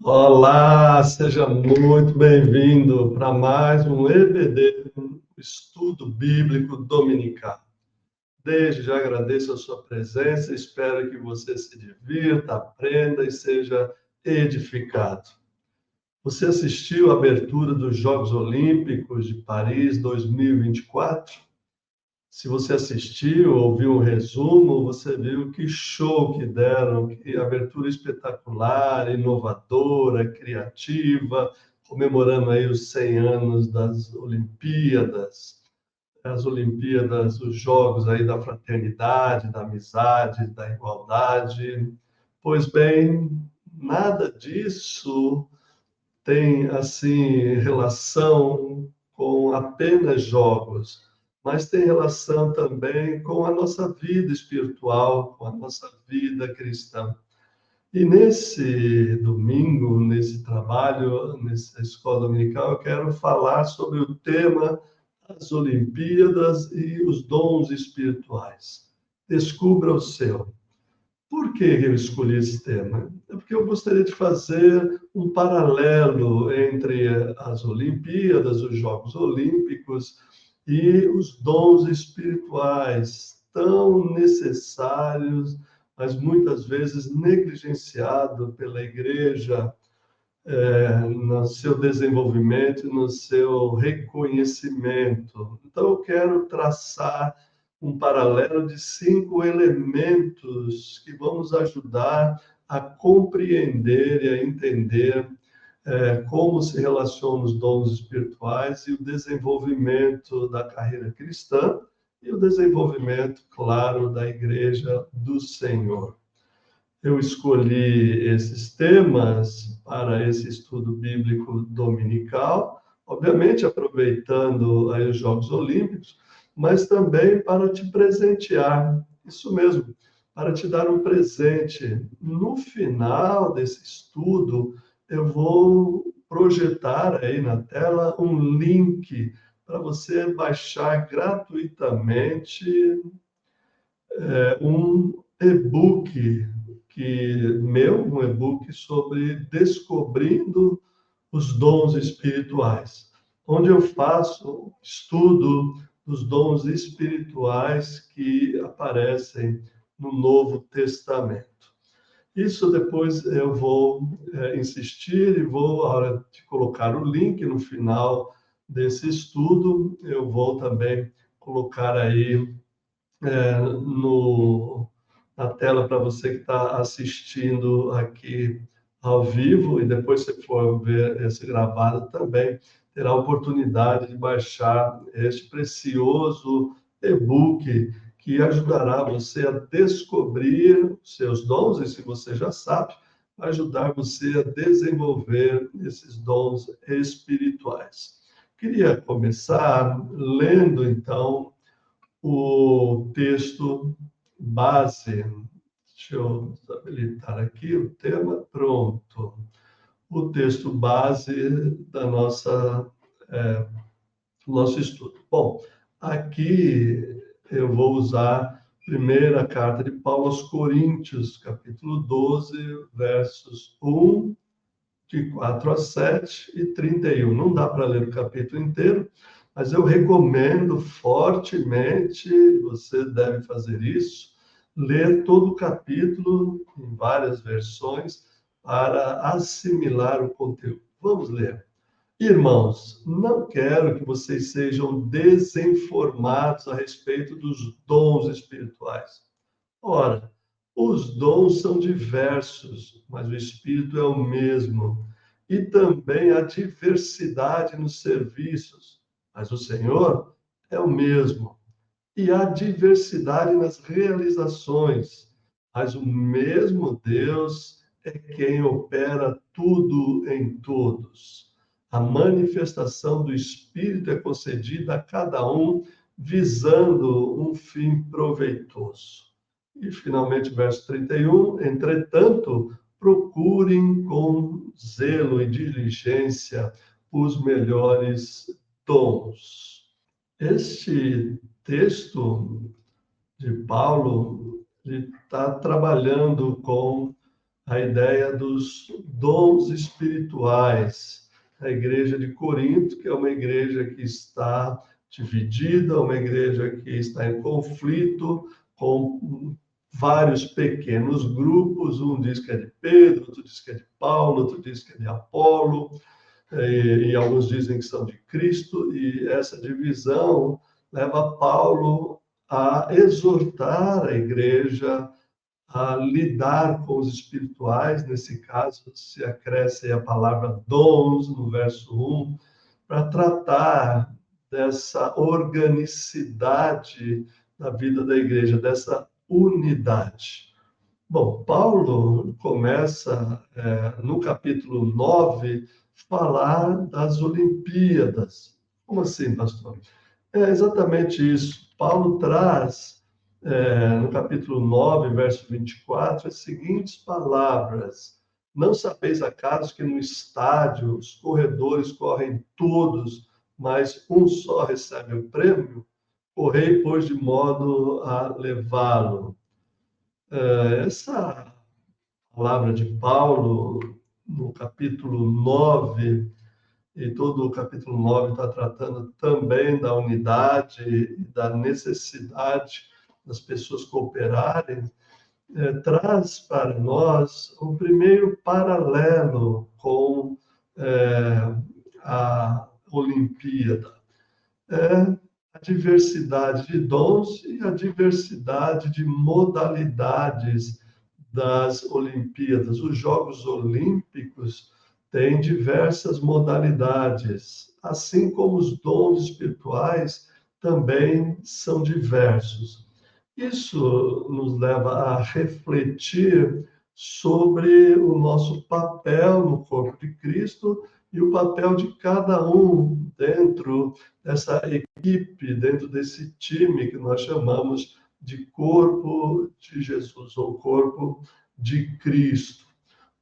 Olá, seja muito bem-vindo para mais um EBD, um estudo bíblico dominical. Desde já agradeço a sua presença, espero que você se divirta, aprenda e seja edificado. Você assistiu à abertura dos Jogos Olímpicos de Paris 2024? Se você assistiu, ouviu um resumo, você viu que show que deram, que abertura espetacular, inovadora, criativa, comemorando aí os 100 anos das Olimpíadas, as Olimpíadas, os jogos aí da fraternidade, da amizade, da igualdade. Pois bem, nada disso tem assim relação com apenas jogos, mas tem relação também com a nossa vida espiritual, com a nossa vida cristã. E nesse domingo, nesse trabalho, nessa escola dominical, eu quero falar sobre o tema das Olimpíadas e os dons espirituais. Descubra o seu. Por que eu escolhi esse tema? É porque eu gostaria de fazer um paralelo entre as Olimpíadas, os Jogos Olímpicos e os dons espirituais tão necessários, mas muitas vezes negligenciados pela igreja, no seu desenvolvimento, no seu reconhecimento. Então, eu quero traçar um paralelo de 5 elementos que vão nos ajudar a compreender e a entender como se relacionam os dons espirituais e o desenvolvimento da carreira cristã e o desenvolvimento, claro, da Igreja do Senhor. Eu escolhi esses temas para esse estudo bíblico dominical, obviamente aproveitando aí os Jogos Olímpicos, mas também para te presentear, isso mesmo, para te dar um presente. No final desse estudo, eu vou projetar aí na tela um link para você baixar gratuitamente um e-book um e-book sobre descobrindo os dons espirituais, onde eu faço estudo dos dons espirituais que aparecem no Novo Testamento. Isso depois eu vou insistir e vou, a hora de colocar o link no final desse estudo, eu vou também colocar aí no, na tela para você que está assistindo aqui ao vivo e depois se for ver esse gravado também terá a oportunidade de baixar este precioso e-book que ajudará você a descobrir seus dons e se você já sabe, vai ajudar você a desenvolver esses dons espirituais. Queria começar lendo então o texto base. Deixa eu habilitar aqui o tema. Pronto. O texto base da nosso estudo. Bom, aqui eu vou usar a primeira carta de Paulo aos Coríntios, capítulo 12, versos 1, de 4 a 7 e 31. Não dá para ler o capítulo inteiro, mas eu recomendo fortemente, você deve fazer isso, ler todo o capítulo em várias versões para assimilar o conteúdo. Vamos ler. Irmãos, não quero que vocês sejam desinformados a respeito dos dons espirituais. Ora, os dons são diversos, mas o Espírito é o mesmo. E também há diversidade nos serviços, mas o Senhor é o mesmo. E há diversidade nas realizações, mas o mesmo Deus é quem opera tudo em todos. A manifestação do Espírito é concedida a cada um visando um fim proveitoso. E, finalmente, verso 31, entretanto, procurem com zelo e diligência os melhores dons. Este texto de Paulo está trabalhando com a ideia dos dons espirituais. A igreja de Corinto, que é uma igreja que está dividida, uma igreja que está em conflito com vários pequenos grupos, um diz que é de Pedro, outro diz que é de Paulo, outro diz que é de Apolo, e alguns dizem que são de Cristo, e essa divisão leva Paulo a exortar a igreja a lidar com os espirituais. Nesse caso, se acresce a palavra dons no verso 1, para tratar dessa organicidade da vida da igreja, dessa unidade. Bom, Paulo começa, no capítulo 9, falar das Olimpíadas. Como assim, pastor? É exatamente isso. Paulo traz, no capítulo 9, verso 24, as seguintes palavras: Não sabeis acaso que no estádio os corredores correm todos, mas um só recebe o prêmio? Correi, pois, de modo a levá-lo. Essa palavra de Paulo, no capítulo 9, e todo o capítulo 9 está tratando também da unidade e da necessidade das pessoas cooperarem, traz para nós o primeiro paralelo com a Olimpíada. É a diversidade de dons e a diversidade de modalidades das Olimpíadas. Os Jogos Olímpicos têm diversas modalidades, assim como os dons espirituais também são diversos. Isso nos leva a refletir sobre o nosso papel no corpo de Cristo e o papel de cada um dentro dessa equipe, dentro desse time que nós chamamos de corpo de Jesus, ou corpo de Cristo.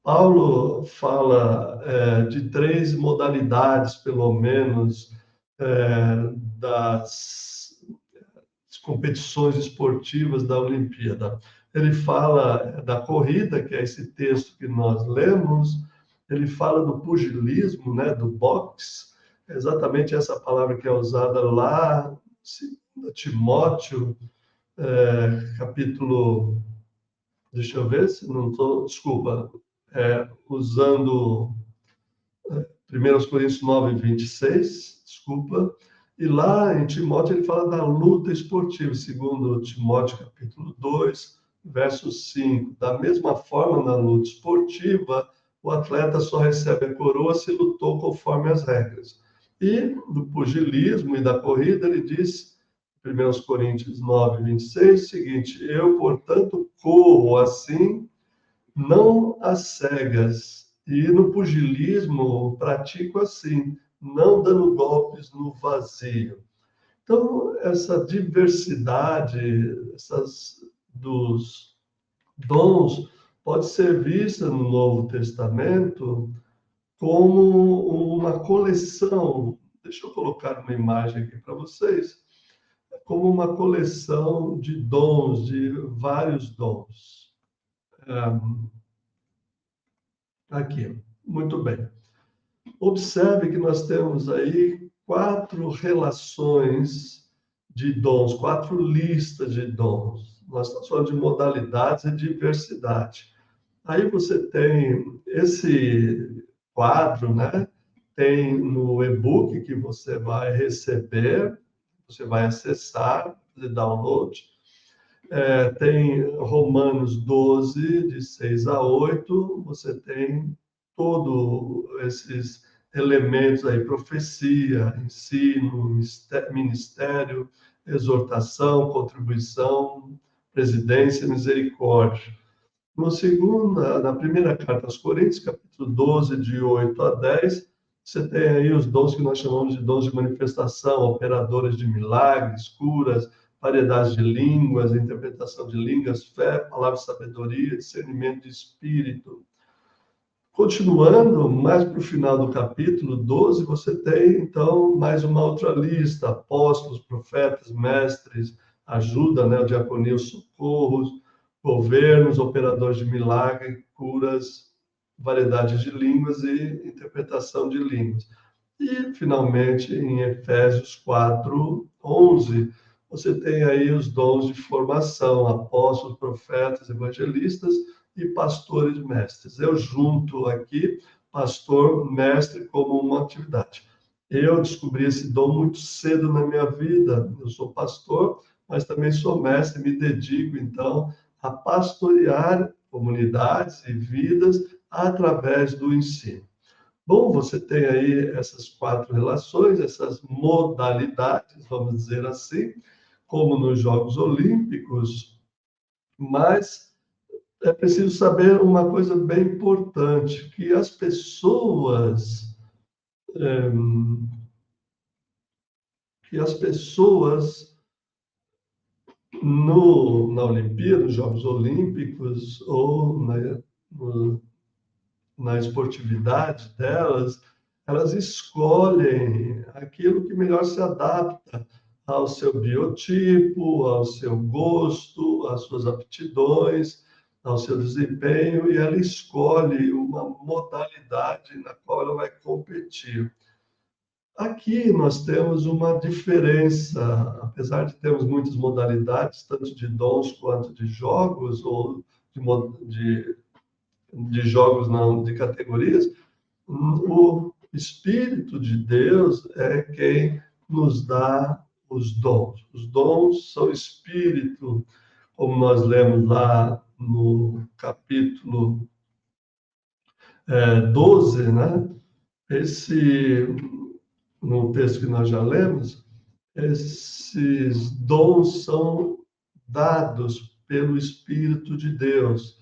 Paulo fala de três modalidades, pelo menos, das competições esportivas da Olimpíada. Ele fala da corrida, que é esse texto que nós lemos, ele fala do pugilismo, né, do boxe, exatamente essa palavra que é usada lá, em Timóteo, capítulo, deixa eu ver se não estou, desculpa, usando 1 Coríntios 9, 26, desculpa, e lá em Timóteo ele fala da luta esportiva, segundo Timóteo capítulo 2, verso 5. Da mesma forma, na luta esportiva, o atleta só recebe a coroa se lutou conforme as regras. E do pugilismo e da corrida, ele diz, 1 Coríntios 9, 26, o seguinte: Eu, portanto, corro assim, não às cegas, e no pugilismo pratico assim, não dando golpes no vazio. Então, essa diversidade dos dons pode ser vista no Novo Testamento como uma coleção. Deixa eu colocar uma imagem aqui para vocês. Como uma coleção de dons, de vários dons. Aqui, muito bem. Observe que nós temos aí 4 relações de dons, 4 listas de dons. Nós estamos falando de modalidades e diversidade. Aí você tem esse quadro, né? Tem no e-book que você vai receber, você vai acessar, fazer download. Tem Romanos 12, de 6 a 8, você tem todos esses elementos aí, profecia, ensino, ministério, exortação, contribuição, presidência, misericórdia. Na primeira carta aos Coríntios, capítulo 12, de 8 a 10, você tem aí os dons que nós chamamos de dons de manifestação, operadores de milagres, curas, variedade de línguas, interpretação de línguas, fé, palavra de sabedoria, discernimento de espírito. Continuando, mais para o final do capítulo 12, você tem, então, mais uma outra lista: apóstolos, profetas, mestres, ajuda, né, o diaconia, os socorros, governos, operadores de milagre, curas, variedade de línguas e interpretação de línguas. E, finalmente, em Efésios 4:11, você tem aí os dons de formação, apóstolos, profetas, evangelistas e pastores mestres. Eu junto aqui pastor mestre como uma atividade. Eu descobri esse dom muito cedo na minha vida. Eu sou pastor, mas também sou mestre, me dedico, então, a pastorear comunidades e vidas através do ensino. Bom, você tem aí essas 4 relações, essas modalidades, vamos dizer assim, como nos Jogos Olímpicos, mas é preciso saber uma coisa bem importante, que as pessoas, eh, que as pessoas na Olimpíada, nos Jogos Olímpicos, ou na esportividade delas, elas escolhem aquilo que melhor se adapta ao seu biotipo, ao seu gosto, às suas aptidões, ao seu desempenho, e ela escolhe uma modalidade na qual ela vai competir. Aqui nós temos uma diferença, apesar de termos muitas modalidades, tanto de dons quanto de jogos, ou de jogos não, de categorias, o Espírito de Deus é quem nos dá os dons. Os dons são Espírito, como nós lemos lá no capítulo 12, né? No texto que nós já lemos, esses dons são dados pelo Espírito de Deus.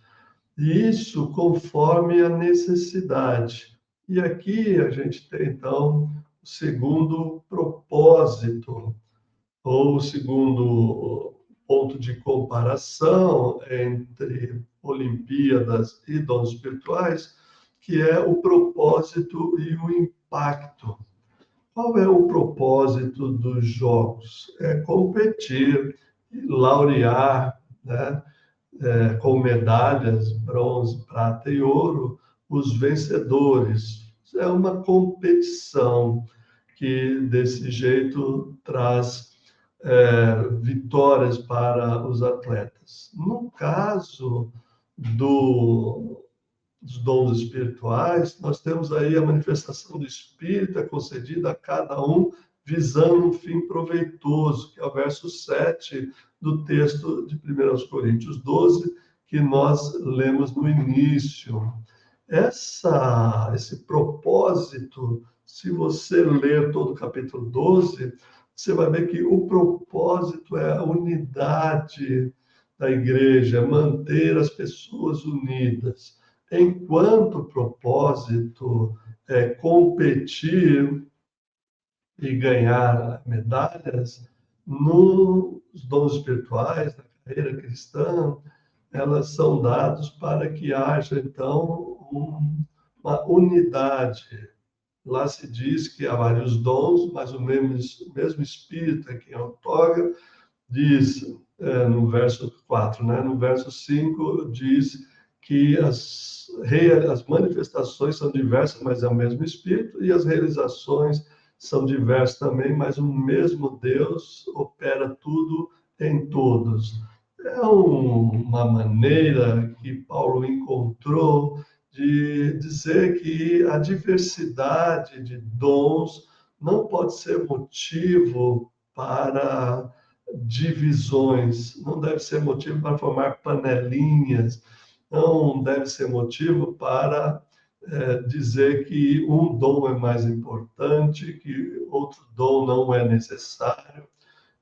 E isso conforme a necessidade. E aqui a gente tem, então, o segundo propósito, ou o segundo ponto de comparação entre Olimpíadas e dons espirituais, que é o propósito e o impacto. Qual é o propósito dos jogos? É competir, laurear, né? Com medalhas, bronze, prata e ouro, os vencedores. É uma competição que, desse jeito, traz vitórias para os atletas. No caso dos dons espirituais, nós temos aí a manifestação do Espírito, é concedida a cada um, visando um fim proveitoso, que é o verso 7 do texto de 1 Coríntios 12, que nós lemos no início. Esse propósito, se você ler todo o capítulo 12, você vai ver que o propósito é a unidade da igreja, manter as pessoas unidas. Enquanto o propósito é competir e ganhar medalhas, nos dons espirituais, na carreira cristã, elas são dados para que haja, então, uma unidade. Lá se diz que há vários dons, mas o mesmo Espírito é quem outorga. Diz no verso 4, né? No verso 5 diz que as manifestações são diversas, mas é o mesmo Espírito, e as realizações são diversas também, mas o mesmo Deus opera tudo em todos. É uma maneira que Paulo encontrou de dizer que a diversidade de dons não pode ser motivo para divisões, não deve ser motivo para formar panelinhas, não deve ser motivo para dizer que um dom é mais importante, que outro dom não é necessário.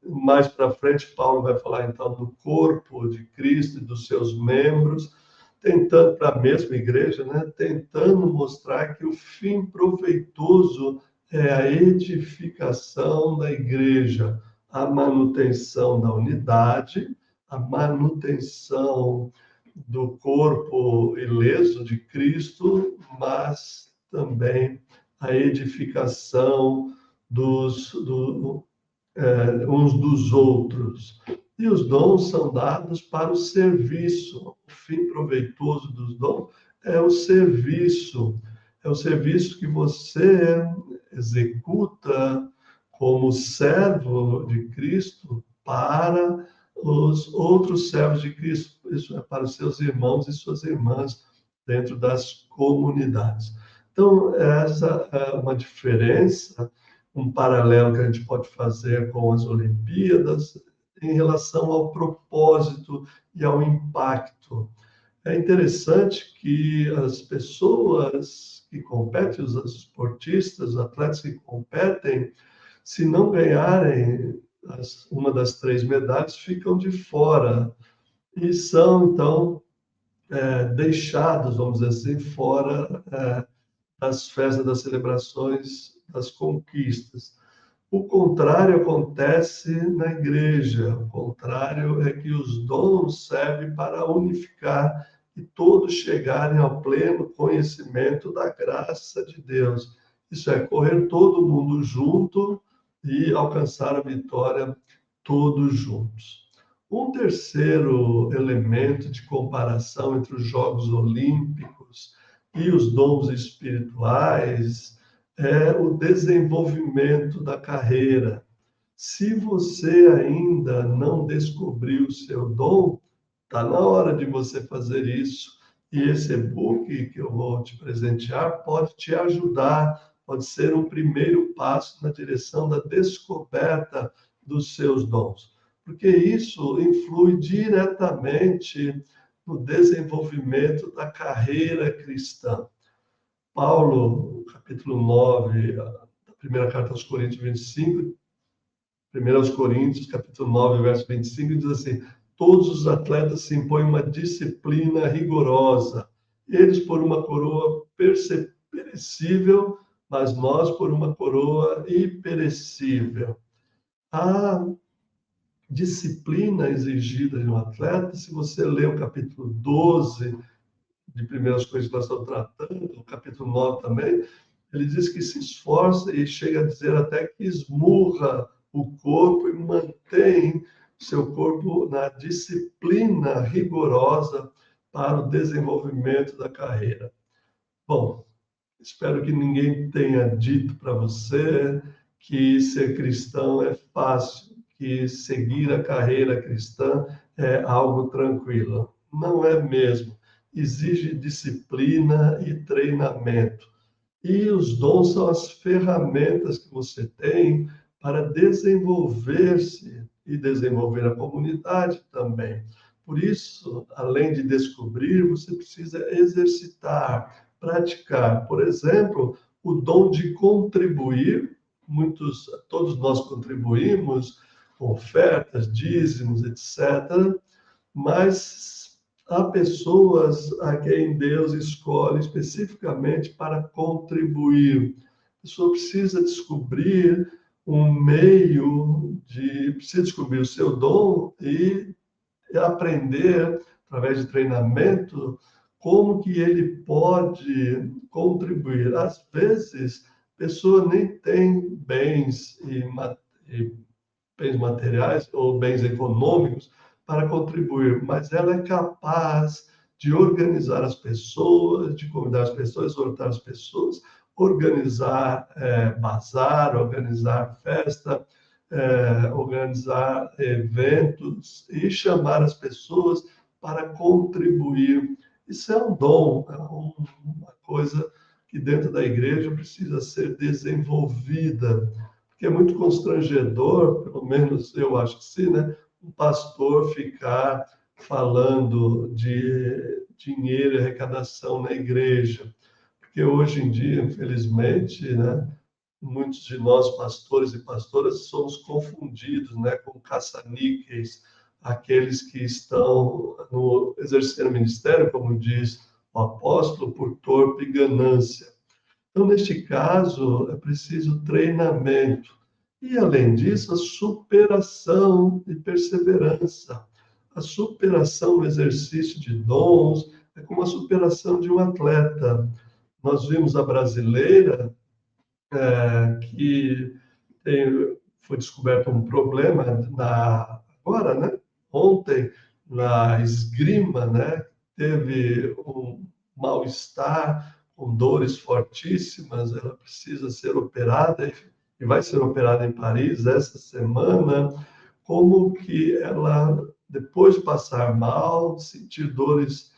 Mais para frente, Paulo vai falar então do corpo de Cristo e dos seus membros, tentando, para a mesma igreja, né, tentando mostrar que o fim proveitoso é a edificação da igreja, a manutenção da unidade, a manutenção do corpo ileso de Cristo, mas também a edificação uns dos outros. E os dons são dados para o serviço. O fim proveitoso dos dons é o serviço. É o serviço que você executa como servo de Cristo para os outros servos de Cristo, isso é para os seus irmãos e suas irmãs dentro das comunidades. Então, essa é uma diferença, um paralelo que a gente pode fazer com as Olimpíadas em relação ao propósito e ao impacto. É interessante que as pessoas que competem, os esportistas, os atletas que competem, se não ganharem uma das três medalhas, ficam de fora e são, então, deixados, vamos dizer assim, fora das festas, das celebrações, das conquistas. O contrário acontece na igreja. O contrário é que os dons servem para unificar e todos chegarem ao pleno conhecimento da graça de Deus. Isso é correr todo mundo junto e alcançar a vitória todos juntos. Um terceiro elemento de comparação entre os Jogos Olímpicos e os dons espirituais é o desenvolvimento da carreira. Se você ainda não descobriu o seu dom, está na hora de você fazer isso. E esse e-book que eu vou te presentear pode te ajudar, pode ser um primeiro passo na direção da descoberta dos seus dons, porque isso influi diretamente no desenvolvimento da carreira cristã. Paulo, capítulo 9, da primeira carta aos Coríntios 25, 1 Coríntios, capítulo 9, verso 25, diz assim: todos os atletas se impõem uma disciplina rigorosa, eles por uma coroa perecível, mas nós por uma coroa imperecível. A disciplina exigida de um atleta, se você ler o capítulo 12 de Primeiras Coisas que nós estamos tratando, o capítulo 9 também, ele diz que se esforça e chega a dizer até que esmurra o corpo e mantém seu corpo na disciplina rigorosa para o desenvolvimento da carreira. Bom, espero que ninguém tenha dito para você que ser cristão é fácil, que seguir a carreira cristã é algo tranquilo. Não é mesmo. Exige disciplina e treinamento. E os dons são as ferramentas que você tem para desenvolver-se e desenvolver a comunidade também. Por isso, além de descobrir, você precisa exercitar, praticar. Por exemplo, o dom de contribuir. Todos nós contribuímos com ofertas, dízimos, etc. Mas há pessoas a quem Deus escolhe especificamente para contribuir. A pessoa precisa descobrir precisa descobrir o seu dom e aprender, através de treinamento, como que ele pode contribuir. Às vezes, a pessoa nem tem bens materiais ou bens econômicos para contribuir, mas ela é capaz de organizar as pessoas, de convidar as pessoas, exortar as pessoas, organizar bazar, organizar festa, organizar eventos e chamar as pessoas para contribuir. Isso é um dom, é uma coisa que dentro da igreja precisa ser desenvolvida, porque é muito constrangedor, pelo menos eu acho que sim, né? Um pastor ficar falando de dinheiro e arrecadação na igreja, porque hoje em dia, infelizmente, né, muitos de nós, pastores e pastoras, somos confundidos, né, com caça-níqueis, aqueles que estão exercendo o ministério, como diz o apóstolo, por torpe ganância. Então, neste caso, é preciso treinamento. E, além disso, a superação e perseverança. A superação no exercício de dons é como a superação de um atleta. Nós vimos a brasileira, que foi descoberto um problema agora, né? ontem, na esgrima, né, teve um mal-estar, com dores fortíssimas, ela precisa ser operada e vai ser operada em Paris essa semana, como que ela, depois de passar mal, sentir dores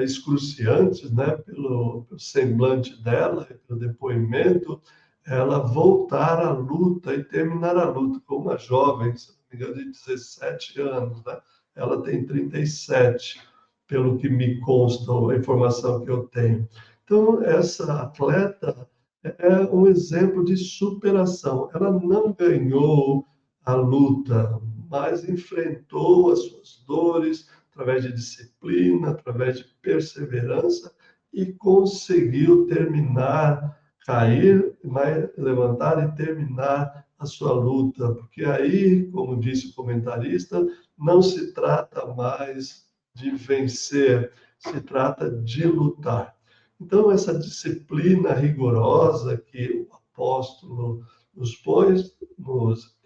excruciantes, né, pelo semblante dela, pelo depoimento, ela voltar à luta e terminar a luta com uma jovem, se não me engano, de 17 anos, né? Ela tem 37, pelo que me consta, a informação que eu tenho. Então, essa atleta é um exemplo de superação. Ela não ganhou a luta, mas enfrentou as suas dores através de disciplina, através de perseverança e conseguiu terminar, cair, mas levantar e terminar a sua luta, porque aí, como disse o comentarista, não se trata mais de vencer, se trata de lutar. Então, essa disciplina rigorosa que o apóstolo nos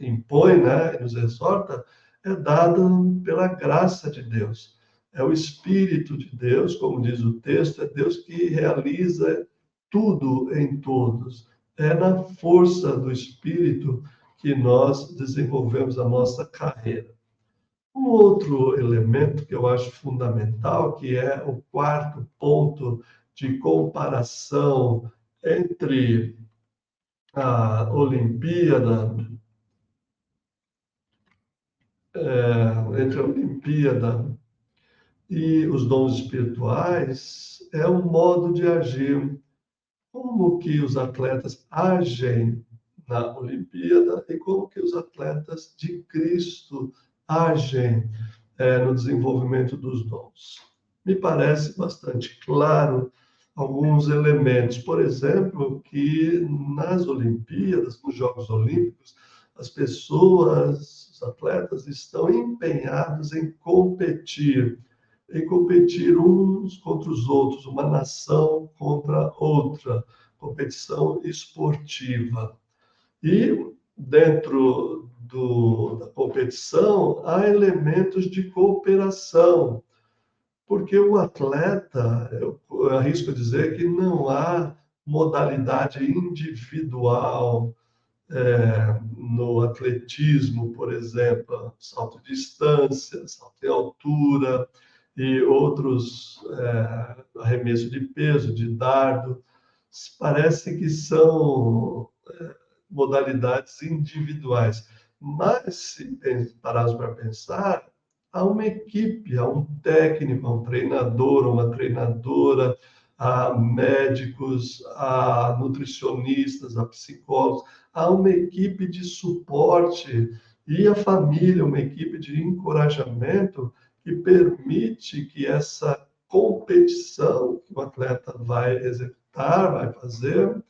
impõe, né, nos exorta, é dada pela graça de Deus. É o Espírito de Deus, como diz o texto, é Deus que realiza tudo em todos. É na força do Espírito que nós desenvolvemos a nossa carreira. Um outro elemento que eu acho fundamental, que é o quarto ponto de comparação entre a Olimpíada, entre a Olimpíada e os dons espirituais, é o modo de agir. Como que os atletas agem na Olimpíada e como que os atletas de Cristo agem no desenvolvimento dos dons. Me parece bastante claro alguns elementos. Por exemplo, que nas Olimpíadas, nos Jogos Olímpicos, as pessoas, os atletas estão empenhados em competir uns contra os outros, uma nação contra outra, competição esportiva. E dentro da competição há elementos de cooperação, porque o atleta, eu arrisco dizer que não há modalidade individual no atletismo, por exemplo, salto de distância, salto de altura e outros arremesso de peso, de dardo, parece que são modalidades individuais. Mas, se pararmos para pensar, há uma equipe, há um técnico, há um treinador, uma treinadora, há médicos, há nutricionistas, há psicólogos, há uma equipe de suporte e a família, uma equipe de encorajamento que permite que essa competição que o atleta vai executar, vai fazer,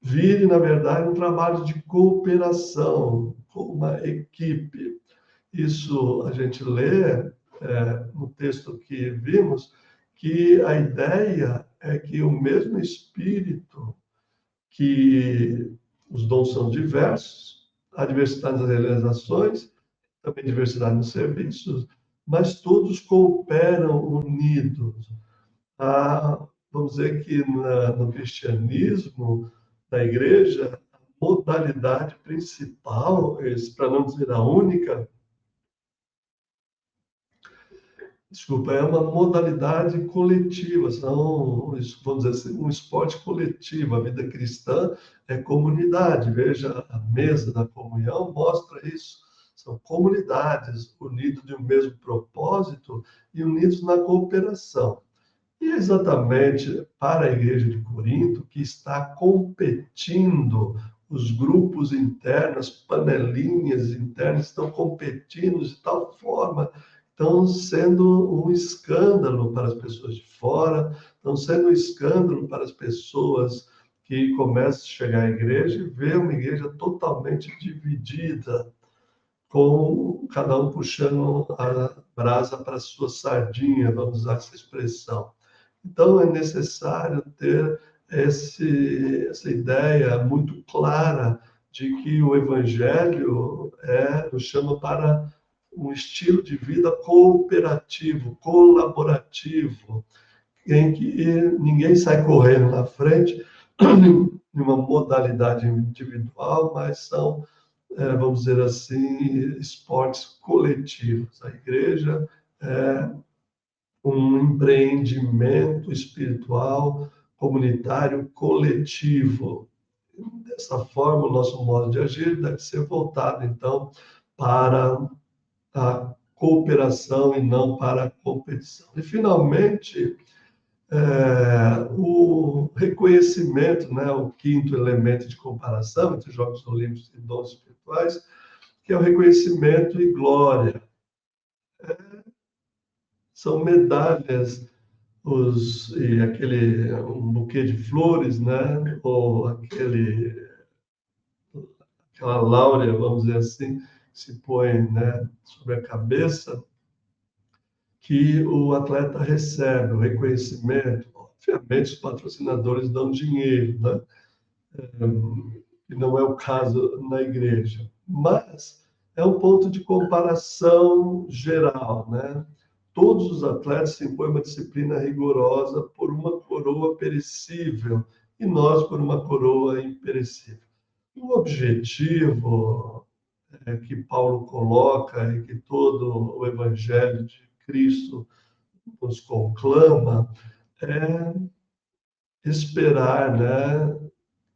vire, na verdade, um trabalho de cooperação com uma equipe. Isso a gente lê no texto que vimos, que a ideia é que o mesmo Espírito, que os dons são diversos, a diversidade das realizações, também diversidade nos serviços, mas todos cooperam unidos. Vamos dizer que no cristianismo, na igreja, a modalidade principal, para não dizer a única, desculpa, é uma modalidade coletiva, vamos dizer assim, um esporte coletivo. A vida cristã é comunidade. Veja, a mesa da comunhão mostra isso. São comunidades unidas de um mesmo propósito e unidos na cooperação. E é exatamente para a igreja de Corinto que está competindo, os grupos internos, panelinhas internas estão competindo de tal forma, estão sendo um escândalo para as pessoas de fora, estão sendo um escândalo para as pessoas que começam a chegar à igreja e ver uma igreja totalmente dividida, com cada um puxando a brasa para a sua sardinha, vamos usar essa expressão. Então, é necessário ter essa ideia muito clara de que o Evangelho nos chama para um estilo de vida cooperativo, colaborativo, em que ninguém sai correndo na frente em uma modalidade individual, mas são, vamos dizer assim, esportes coletivos. A igreja é um empreendimento espiritual, comunitário, coletivo. Dessa forma, o nosso modo de agir deve ser voltado, então, para a cooperação e não para a competição. E, finalmente, o reconhecimento, né, o quinto elemento de comparação entre os Jogos Olímpicos e dons espirituais, que é o reconhecimento e glória. São medalhas, e um buquê de flores, né, ou aquela láurea, vamos dizer assim, que se põe, né, sobre a cabeça, que o atleta recebe, o reconhecimento. Obviamente, os patrocinadores dão dinheiro, né? Que não é o caso na igreja. Mas é um ponto de comparação geral, né? Todos os atletas se impõem uma disciplina rigorosa por uma coroa perecível e nós por uma coroa imperecível. O objetivo que Paulo coloca e que todo o Evangelho de Cristo nos conclama é esperar, né,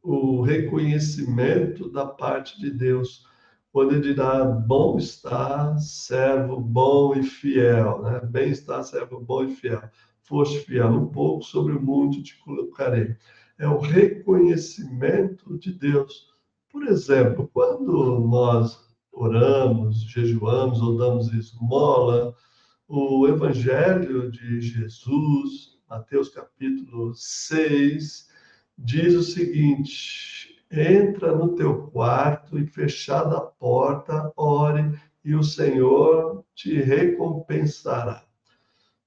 o reconhecimento da parte de Deus, quando ele dirá: bom está, servo bom e fiel, né? Bem está, servo bom e fiel. Foste fiel um pouco, sobre o muito te colocarei. É o reconhecimento de Deus. Por exemplo, quando nós oramos, jejuamos ou damos esmola, o Evangelho de Jesus, Mateus capítulo 6, diz o seguinte: entra no teu quarto e, fechada a porta, ore e o Senhor te recompensará.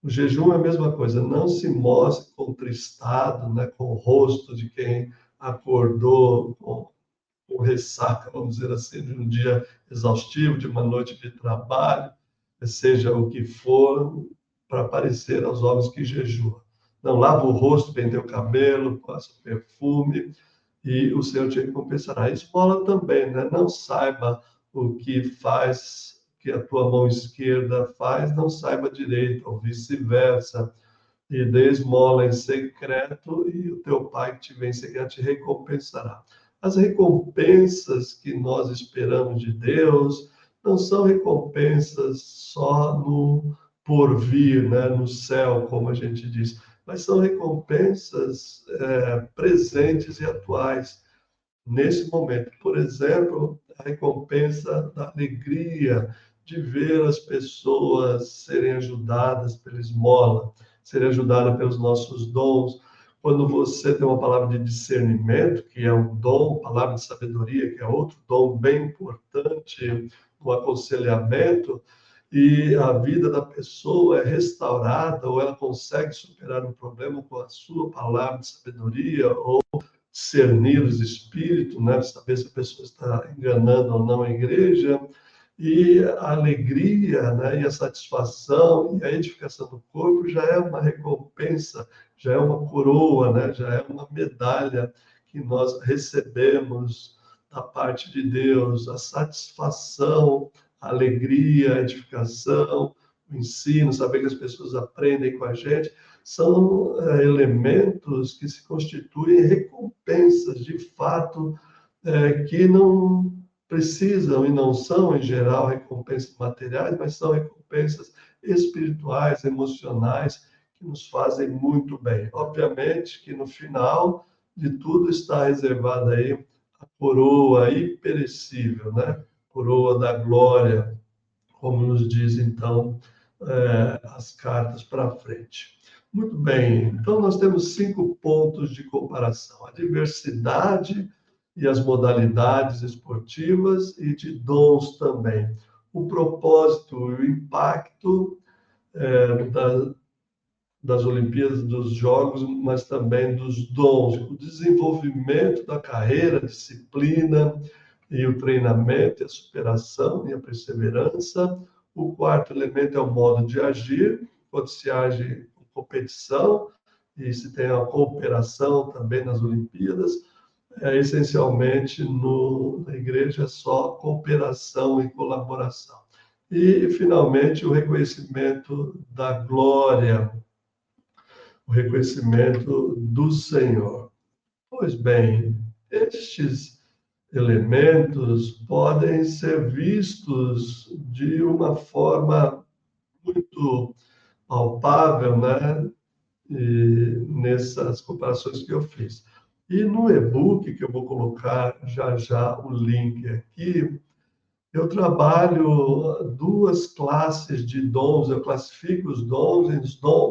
O jejum é a mesma coisa, não se mostre contristado, né, com o rosto de quem acordou com ressaca, vamos dizer assim, de um dia exaustivo, de uma noite de trabalho, seja o que for, para parecer aos homens que jejuam. Não, lava o rosto, penteia o cabelo, passa perfume, e o Senhor te recompensará. A esmola também, né? Não saiba o que faz, que a tua mão esquerda faz, não saiba direito, ou vice-versa. E dê esmola em secreto, e o teu Pai que te vê em secreto te recompensará. As recompensas que nós esperamos de Deus não são recompensas só no porvir, né, no céu, como a gente diz, mas são recompensas presentes e atuais nesse momento. Por exemplo, a recompensa da alegria de ver as pessoas serem ajudadas pela esmola, serem ajudadas pelos nossos dons. Quando você tem uma palavra de discernimento, que é um dom, palavra de sabedoria, que é outro dom bem importante, no aconselhamento, e a vida da pessoa é restaurada, ou ela consegue superar um problema com a sua palavra de sabedoria, ou discernir os espíritos, né? Saber se a pessoa está enganando ou não a igreja, e a alegria, né? E a satisfação e a edificação do corpo já é uma recompensa, já é uma coroa, né? Já é uma medalha que nós recebemos da parte de Deus, a satisfação, a alegria, a edificação, o ensino, saber que as pessoas aprendem com a gente, são elementos que se constituem recompensas, de fato, que não precisam e não são, em geral, recompensas materiais, mas são recompensas espirituais, emocionais, que nos fazem muito bem. Obviamente que no final de tudo está reservada aí a coroa imperecível, né? Coroa da glória, como nos diz, então, as cartas para frente. Muito bem, então nós temos 5 pontos de comparação: a diversidade e as modalidades esportivas e de dons também. O propósito e o impacto das Olimpíadas, dos Jogos, mas também dos dons, o desenvolvimento da carreira, a disciplina e o treinamento, e a superação e a perseverança, O quarto elemento é o modo de agir, quando se age com competição, e se tem a cooperação também nas Olimpíadas. Essencialmente, na igreja, é só cooperação e colaboração. E, finalmente, o reconhecimento da glória, o reconhecimento do Senhor. Pois bem, estes elementos podem ser vistos de uma forma muito palpável, né? E nessas comparações que eu fiz. E no e-book, que eu vou colocar já já o link aqui, eu trabalho duas classes de dons. Eu classifico os dons em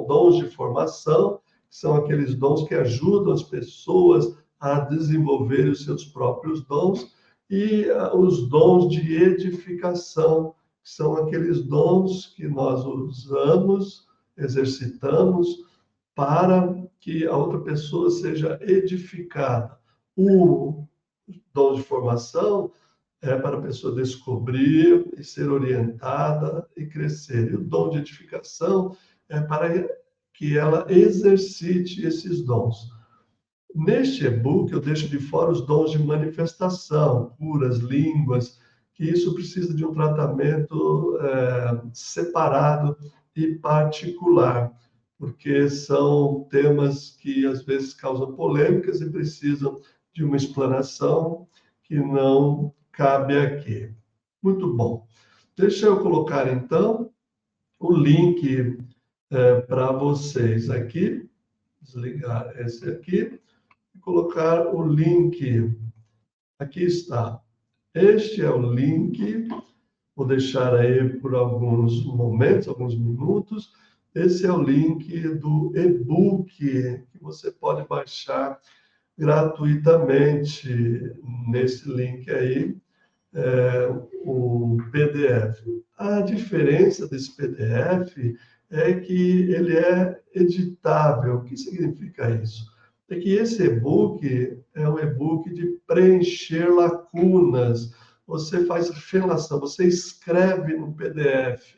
dons de formação, que são aqueles dons que ajudam as pessoas a desenvolver os seus próprios dons, e os dons de edificação, que são aqueles dons que nós usamos, exercitamos, para que a outra pessoa seja edificada. O dom de formação é para a pessoa descobrir e ser orientada e crescer. E o dom de edificação é para que ela exercite esses dons. Neste e-book, eu deixo de fora os dons de manifestação, curas, línguas, que isso precisa de um tratamento separado e particular, porque são temas que às vezes causam polêmicas e precisam de uma explanação que não cabe aqui. Muito bom. Deixa eu colocar, então, o link para vocês aqui. Desligar esse aqui e colocar o link. Aqui está. Este é o link. Vou deixar aí por alguns momentos, alguns minutos. Esse é o link do e-book que você pode baixar gratuitamente. Nesse link aí, o PDF. A diferença desse PDF é que ele é editável. O que significa isso? É que esse e-book é um e-book de preencher lacunas. Você faz relação, você escreve no PDF,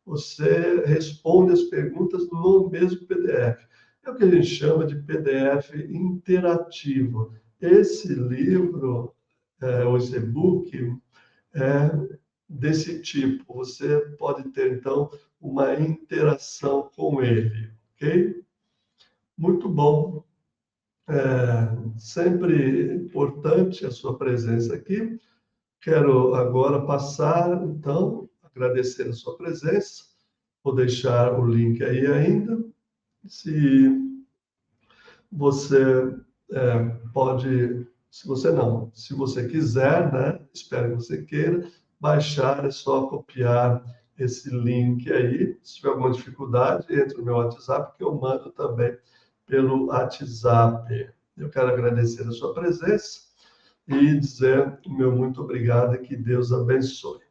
você responde as perguntas no mesmo PDF. É o que a gente chama de PDF interativo. Esse livro, ou esse e-book, desse tipo. Você pode ter, então, uma interação com ele, ok? Muito bom. Sempre importante a sua presença aqui. Quero agora passar, então, agradecer a sua presença. Vou deixar o link aí ainda. Se você pode, se você não, se você quiser, né? Espero que você queira baixar, é só copiar esse link aí. Se tiver alguma dificuldade, entre no meu WhatsApp, que eu mando também pelo WhatsApp. Eu quero agradecer a sua presença e dizer o meu muito obrigado e que Deus abençoe.